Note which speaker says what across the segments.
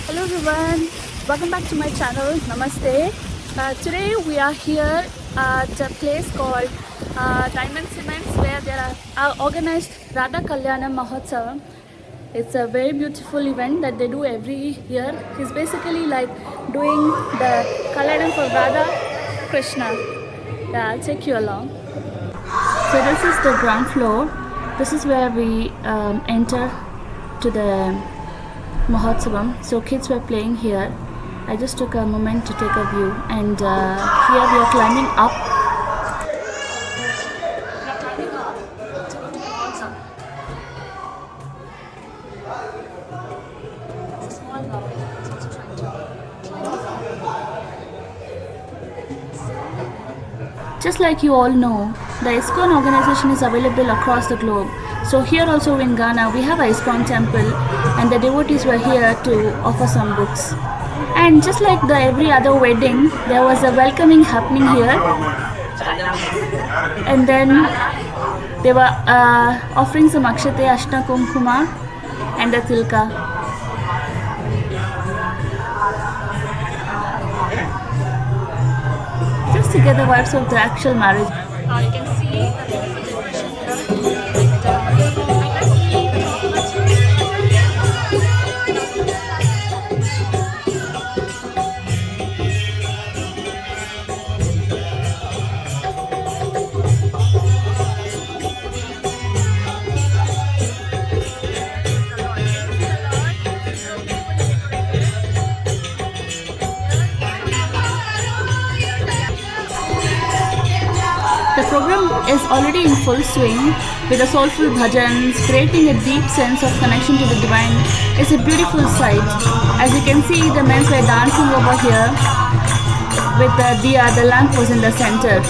Speaker 1: Hello everyone, welcome back to my channel. Namaste. Today we are here at a place called Diamond Cements where there are organized Radha Kalyana Mahotsavam. It's a very beautiful event that they do every year. It's basically like doing the Kalyanam for Radha Krishna. Yeah, I'll take you along. So this is the ground floor. This is where we enter to the Mahotsavam. So kids were playing here. I just took a moment to take a view, and here we are climbing up. Just like you all know, the ISKCON organization is available across the globe. So here also in Ghana, we have a ISKCON temple, and the devotees were here to offer some books. And just like every other wedding, there was a welcoming happening here. And then they were offering some akshate, ashna kumkuma, and a tilka. Just to get the vibes of the actual marriage. You can see the program is already in full swing with the soulful bhajans, creating a deep sense of connection to the divine. It's a beautiful sight. As you can see, the men were dancing over here with the diya, the lamp was in the center.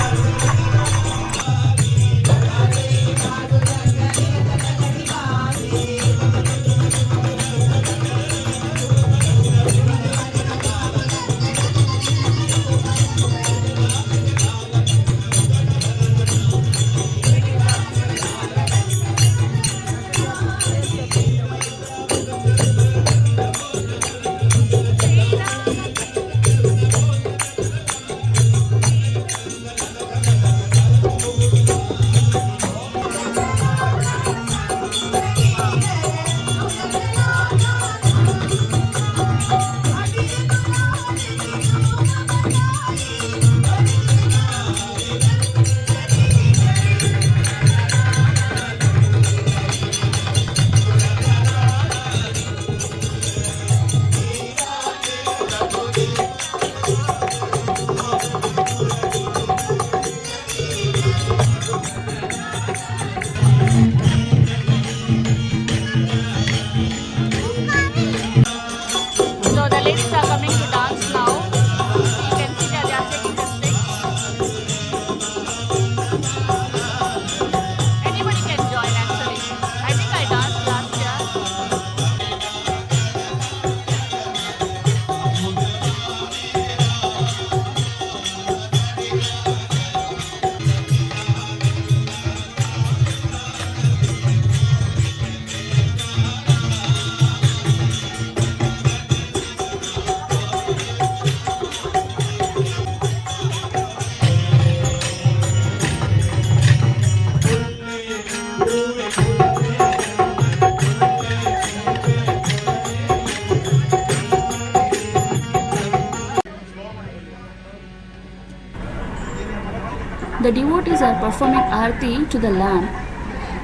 Speaker 1: The devotees are performing Aarti to the lamp,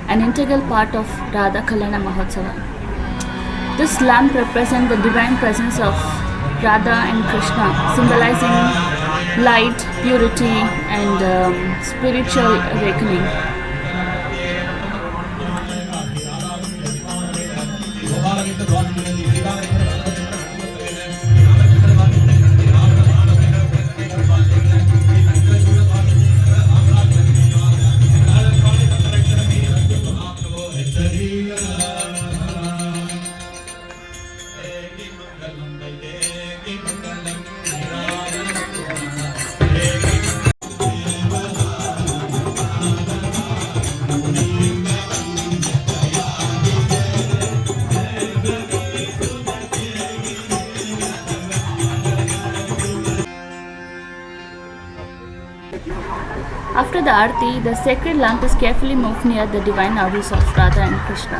Speaker 1: an integral part of Radha Kalyana Mahotsava. This lamp represents the divine presence of Radha and Krishna, symbolizing light, purity, and spiritual awakening. After the Aarti, the sacred lamp is carefully moved near the divine idols of Radha and Krishna.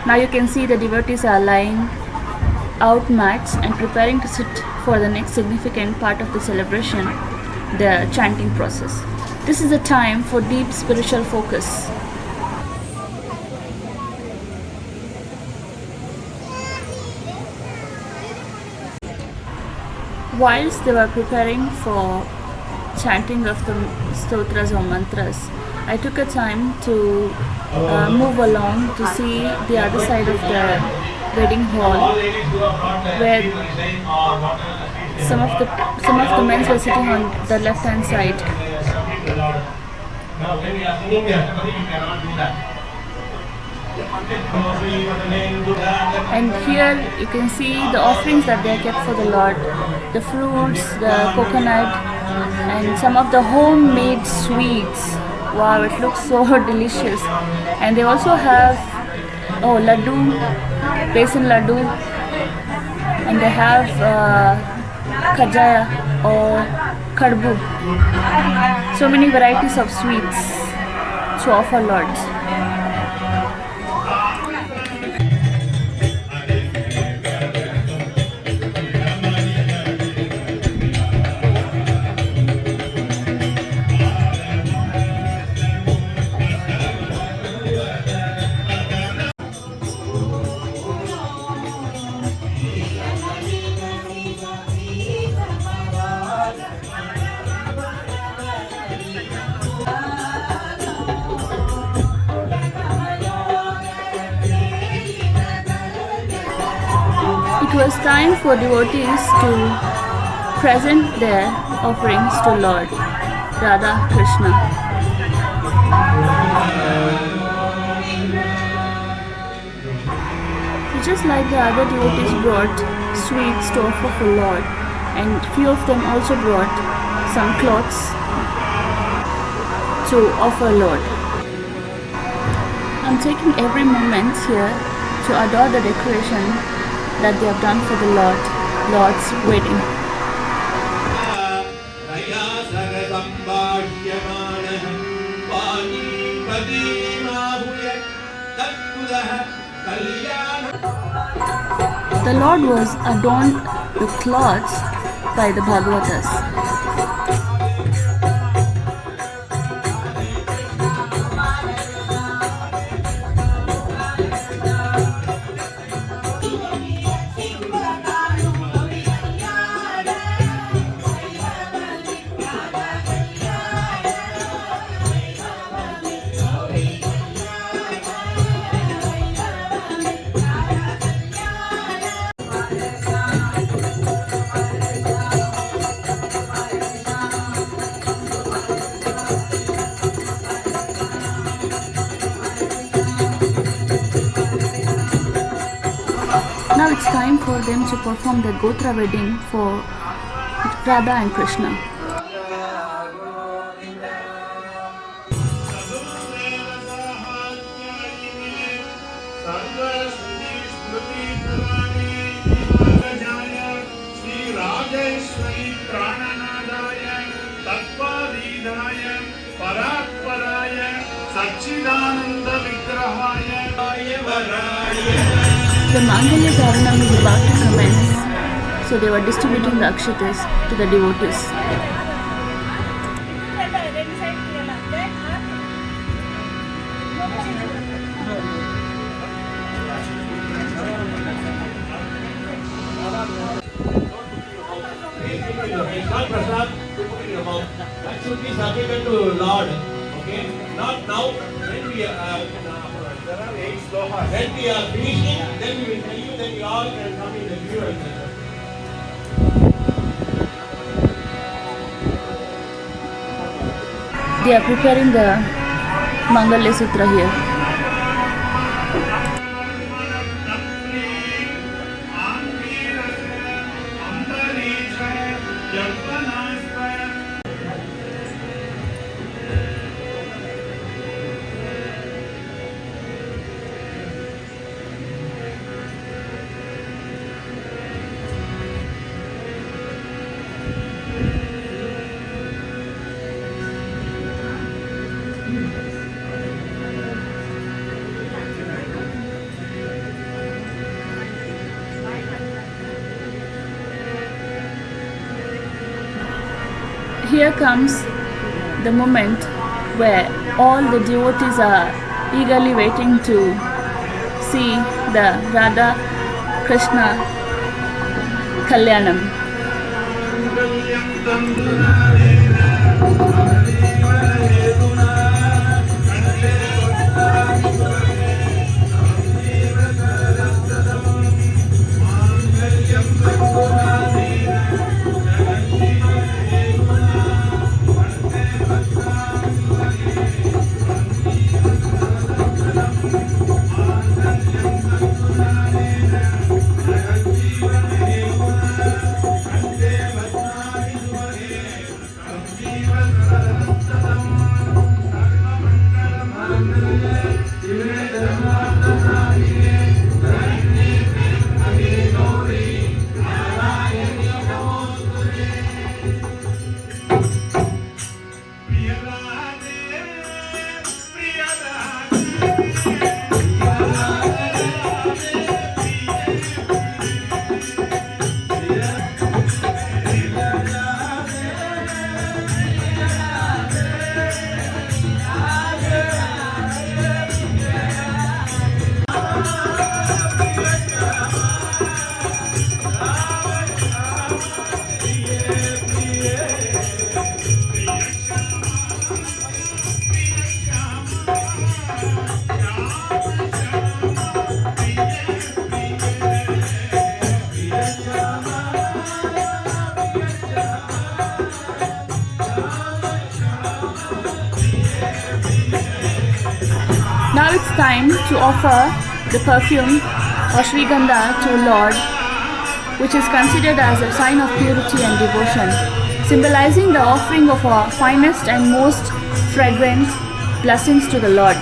Speaker 1: Now you can see the devotees are lying out mats and preparing to sit for the next significant part of the celebration, the chanting process. This is a time for deep spiritual focus. Whilst they were preparing for chanting of the stotras or mantras, I took a time to move along to see the other side of the wedding hall, where some of the men were sitting on the left hand side. And here you can see the offerings that they are kept for the Lord, the fruits, the coconut, and some of the homemade sweets. Wow, it looks so delicious. And they also have laddu, besan laddu, and they have kajaya or kadbu. So many varieties of sweets to offer Lords. It was time for devotees to present their offerings to Lord Radha Krishna. So just like the other devotees brought sweets to offer for Lord, and few of them also brought some cloths to offer Lord. I'm taking every moment here to adore the decoration that they have done for the Lord's wedding. The Lord was adorned with cloths by the Bhagavatas. Now it's time for them to perform the Gotra wedding for Radha and Krishna. The Mangalya Dharanam is about to commence, so they were distributing the akshatas to the devotees.
Speaker 2: It's not prasad to put in your mouth. That should be submitted to Lord. Okay? Not now. When we are there are 8 slokas. When we are finishing, then we will tell you, then you all can come in the view and
Speaker 1: They are preparing the Mangalya Sutra here. here comes the moment where all the devotees are eagerly waiting to see the Radha Krishna Kalyanam. Now it's time to offer the perfume or Shrigandha to Lord, which is considered as a sign of purity and devotion, symbolizing the offering of our finest and most fragrant blessings to the Lord.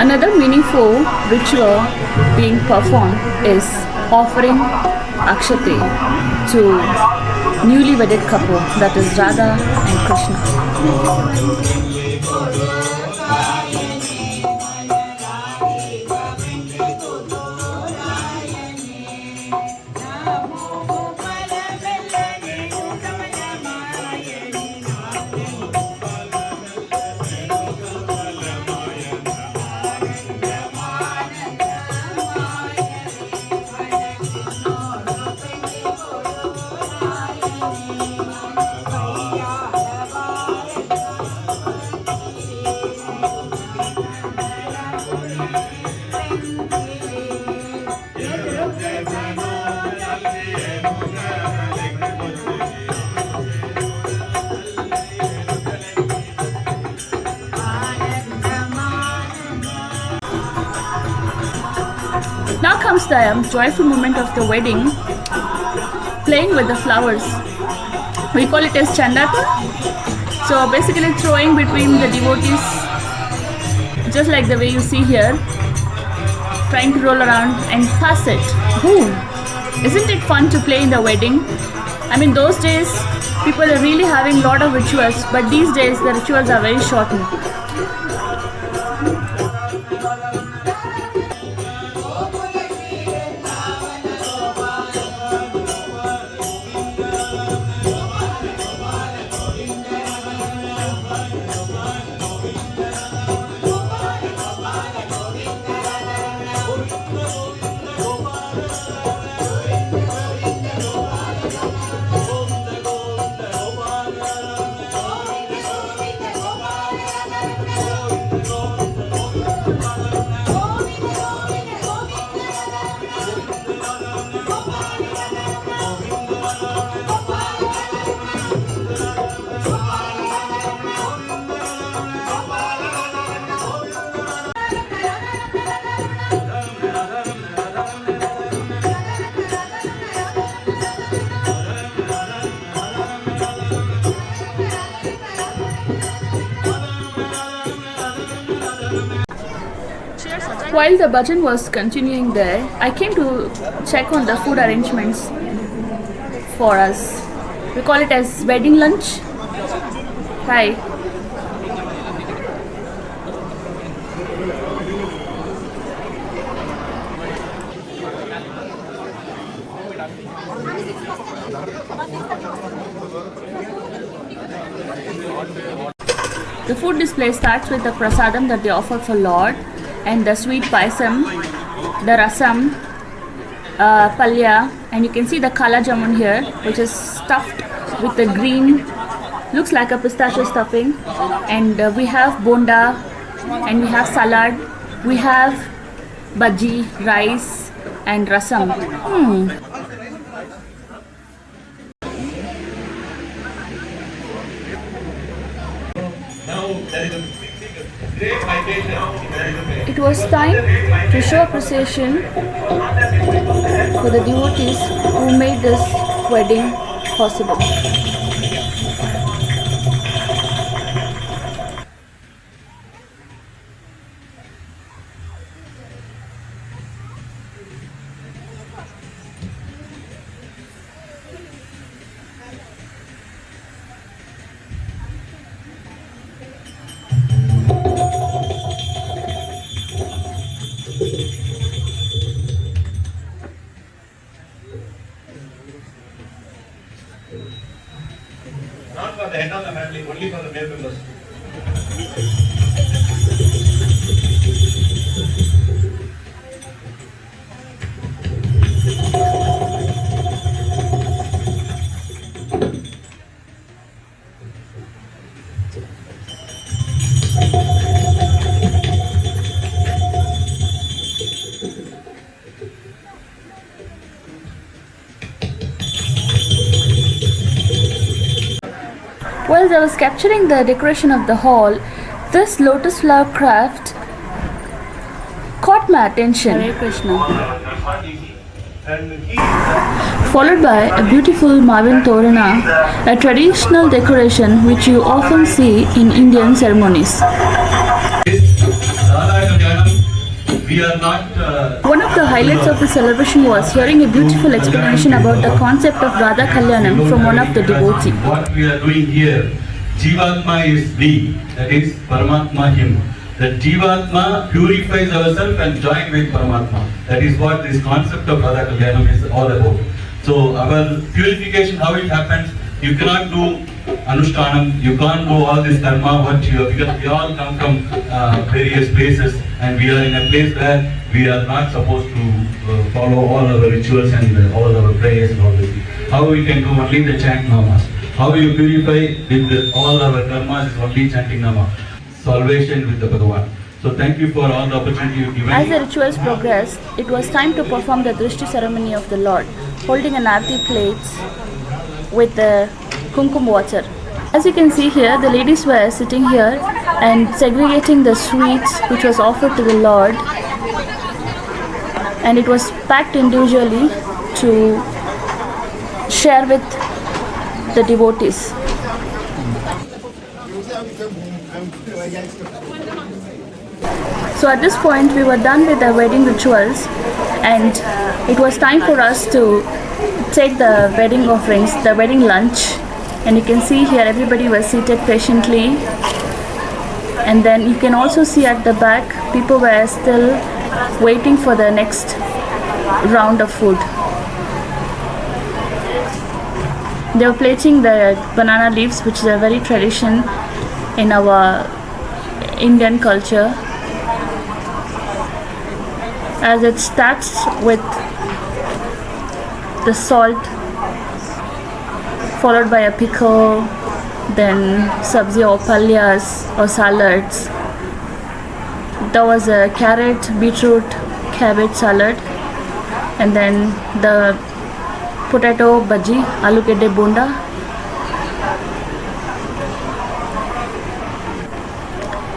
Speaker 1: Another meaningful ritual being performed is offering akshate to newly wedded couple, that is Radha and Krishna. Now comes the joyful moment of the wedding, playing with the flowers. We call it as Chandata. So basically throwing between the devotees, just like the way you see here, trying to roll around and pass it. Boom! Isn't it fun to play in the wedding? I mean, those days people are really having a lot of rituals, but these days the rituals are very shortened. While the bhajan was continuing there, I came to check on the food arrangements for us. We call it as wedding lunch. Hi. The food display starts with the prasadam that they offer for Lord, and the sweet paisam, the rasam, palya, and you can see the kala jamun here, which is stuffed with the green, looks like a pistachio stuffing, and we have bonda, and we have salad, we have bhaji, rice, and rasam.
Speaker 2: Now there is a great migration.
Speaker 1: It was time to show appreciation for the devotees who made this wedding possible.
Speaker 2: Not for the head of the family, only for the male members.
Speaker 1: While I was capturing the decoration of the hall, this lotus flower craft caught my attention. Hare Krishna.
Speaker 2: And he
Speaker 1: Followed by a beautiful Marvin Torana, a traditional decoration which you often see in Indian ceremonies.
Speaker 2: we are not
Speaker 1: One of the highlights of the celebration was hearing a beautiful explanation about the concept of Radha Kalyanam from one of the devotees.
Speaker 3: What we are doing here, Jivatma is we, that is Paramatma him. The Jivatma purifies ourselves and join with Paramatma. That is what this concept of Radha Kalyanam is all about. So our purification, how it happens, you cannot do Anushtanam, you can't do all this karma, because we all come from various places and we are in a place where we are not supposed to follow all our rituals and all our prayers and all this. How we can do only the chant namas. How you purify with all our karmas is only chanting nama. Salvation with the Bhagavan. So thank you for all the opportunity you given.
Speaker 1: As the rituals progressed, it was time to perform the Drishti ceremony of the Lord, holding an arati plates with the kumkum water. As you can see here, the ladies were sitting here and segregating the sweets which was offered to the Lord, and it was packed individually to share with the devotees. So at this point we were done with the wedding rituals, and it was time for us to take the wedding offerings, the wedding lunch. And you can see here everybody was seated patiently, and then you can also see at the back people were still waiting for the next round of food. They were plating the banana leaves, which is a very tradition in our Indian culture, as it starts with the salt, followed by a pickle, then sabzi or palyas or salads. There was a carrot, beetroot, cabbage salad, and then the potato bhaji, aloo kedde bonda.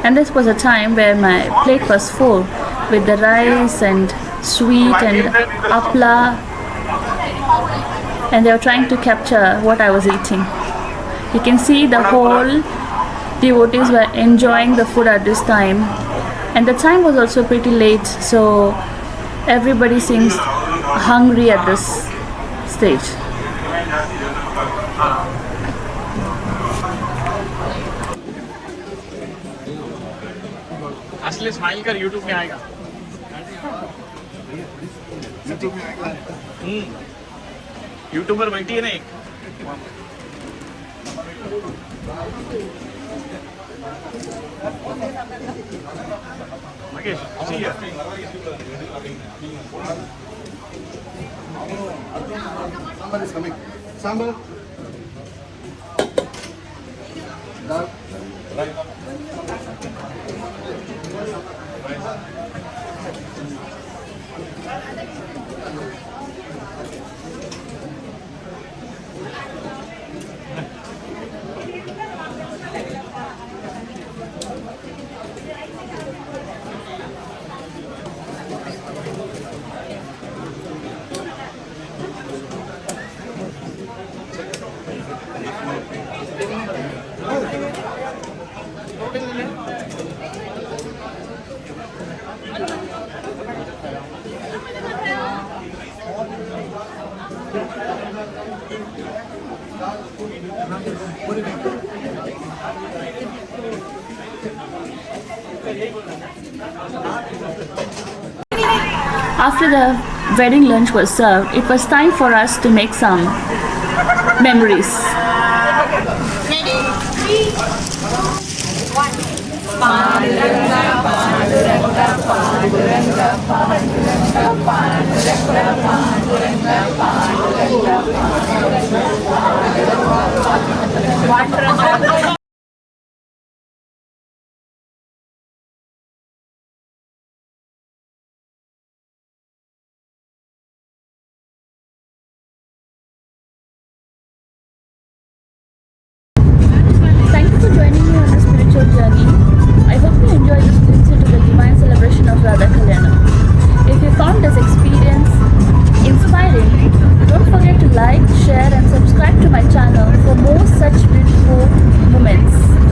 Speaker 1: And this was a time where my plate was full with the rice and sweet and apla, and they were trying to capture what I was eating. You can see the whole devotees were enjoying the food at this time, and the time was also pretty late, so everybody seems hungry at this stage.
Speaker 4: असली smile कर YouTube में आएगा YouTuber बैठी है ना एक Magesh, see here.
Speaker 5: Sambar is coming. Sambar. Dal.
Speaker 1: After the wedding lunch was served, it was time for us to make some memories. Thank you for joining me on this spiritual journey. I hope you enjoyed this glimpse into the divine celebration of Radha Kalyanam. If you found this experience inspiring, don't forget to like, share and subscribe to my channel for more such beautiful moments.